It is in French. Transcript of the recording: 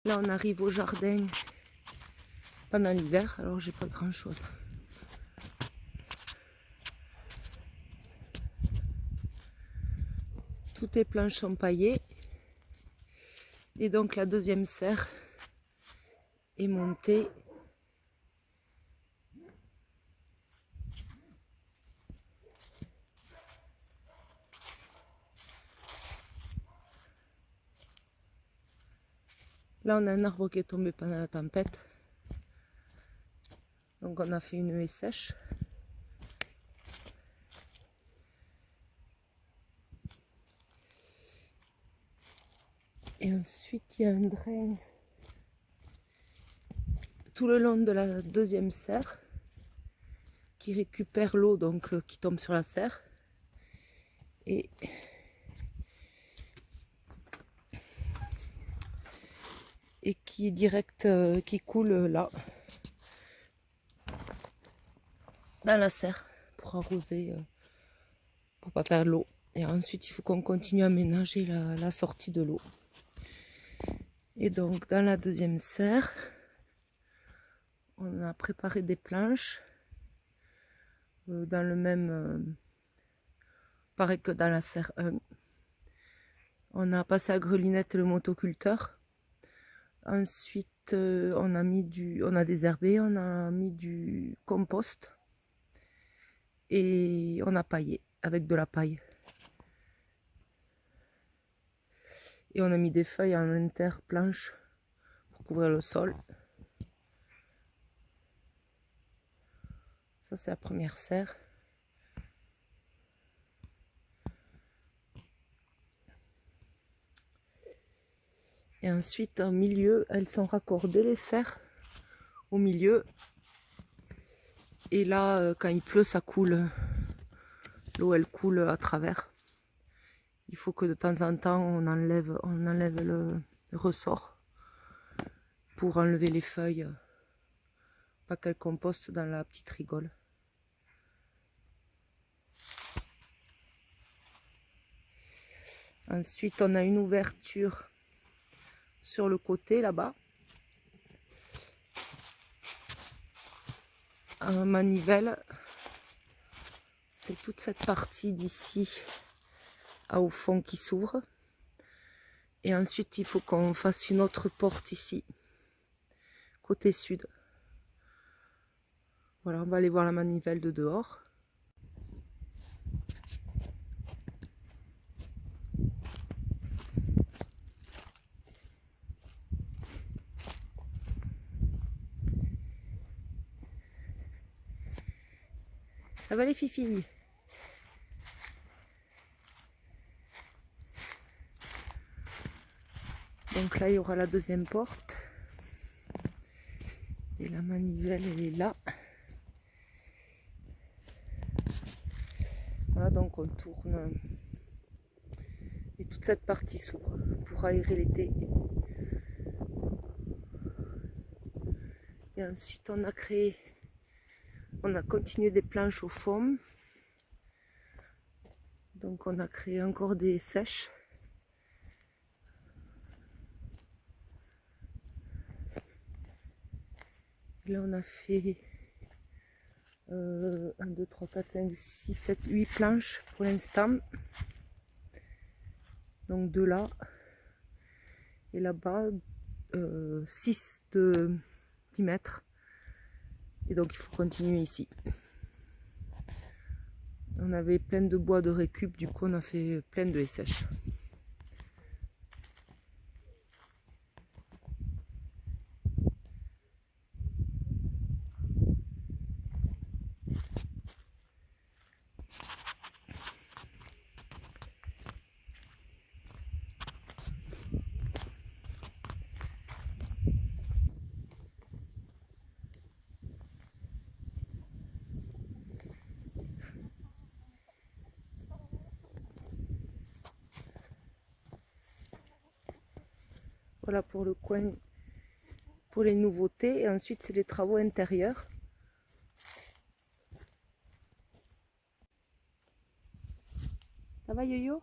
Là, on arrive au jardin pendant l'hiver, alors j'ai pas grand chose. Toutes les planches sont paillées. Et donc la deuxième serre est montée. Là, on a un arbre qui est tombé pendant la tempête. Donc on a fait une haie sèche. Et ensuite, il y a un drain tout le long de la deuxième serre qui récupère l'eau donc qui tombe sur la serre. Et qui est direct, qui coule là, dans la serre, pour arroser, pour pas perdre l'eau. Et ensuite, il faut qu'on continue à ménager la sortie de l'eau. Et donc, dans la deuxième serre, on a préparé des planches, dans le même, pareil que dans la serre 1. On a passé à grelinette le motoculteur. Ensuite, on a désherbé, on a mis du compost et on a paillé avec de la paille. Et on a mis des feuilles en interplanche pour couvrir le sol. Ça, c'est la première serre. Et ensuite, au milieu, elles sont raccordées, les serres, au milieu. Et là, quand il pleut, ça coule. L'eau, elle coule à travers. Il faut que de temps en temps, on enlève le ressort pour enlever les feuilles, pas qu'elles compostent dans la petite rigole. Ensuite, on a une ouverture sur le côté là-bas, un manivelle. C'est toute cette partie d'ici au fond qui s'ouvre. Et ensuite, il faut qu'on fasse une autre porte ici, côté sud. Voilà, on va aller voir la manivelle de dehors. Ça va les filles? Donc là, il y aura la deuxième porte. Et la manivelle, elle est là. Voilà, donc on tourne. Et toute cette partie s'ouvre pour aérer l'été. Et ensuite, on a continué des planches au fond. Donc on a créé encore des sèches. Là, on a fait 1, 2, 3, 4, 5, 6, 7, 8 planches pour l'instant. Donc 2 là. Et là-bas, 6 de 10 mètres. Et donc il faut continuer ici. On avait plein de bois de récup, du coup on a fait plein de haies sèches. Voilà pour le coin, pour les nouveautés. Et ensuite, c'est les travaux intérieurs. Ça va, Yo-Yo?